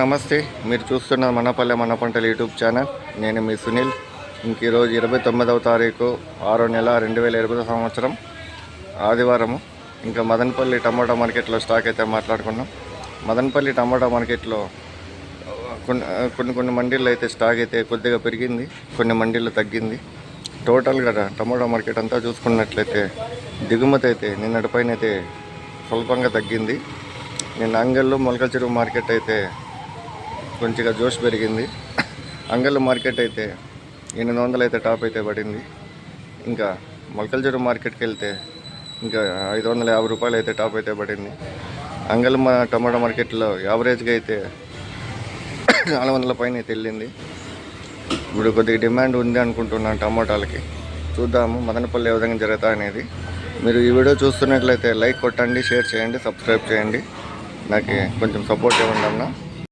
నమస్తే, మీరు చూస్తున్న మనపల్లె మన పంటల యూట్యూబ్ ఛానల్. నేను మీ సునీల్. ఈరోజు 29వ తారీఖు 6వ నెల 2020 సంవత్సరం ఆదివారము. ఇంకా మదనపల్లి టమాటా మార్కెట్లో స్టాక్ అయితే మాట్లాడుకున్నాం. మదనపల్లి టమాటా మార్కెట్లో కొన్ని మండీల్లో అయితే స్టాక్ అయితే కొద్దిగా పెరిగింది, కొన్ని మండీల్లో తగ్గింది. టోటల్గా టమాటా మార్కెట్ అంతా చూసుకున్నట్లయితే దిగుమతి అయితే నిన్నటిపైన అయితే స్వల్పంగా తగ్గింది. నిన్న అంగళ్ళు మొలకల చెరువు మార్కెట్ అయితే కొంచెంగా జోష్ పెరిగింది. అంగళ్ళు మార్కెట్ అయితే 800 అయితే టాప్ అయితే పడింది. ఇంకా మొలకల చెరువు మార్కెట్కి వెళ్తే ఇంకా 550 రూపాయలు అయితే టాప్ అయితే పడింది. అంగళ్ళు టమాటా మార్కెట్లో యావరేజ్గా అయితే 400 పైన అయితే వెళ్ళింది. ఇప్పుడు కొద్దిగా డిమాండ్ ఉంది అనుకుంటున్నాను టమాటాలకి. చూద్దాము మదనపల్లి ఏ విధంగా జరుగుతా అనేది. మీరు ఈ వీడియో చూస్తున్నట్లయితే లైక్ కొట్టండి, షేర్ చేయండి, సబ్స్క్రైబ్ చేయండి. నాకు కొంచెం సపోర్ట్ ఇవ్వండి అన్న.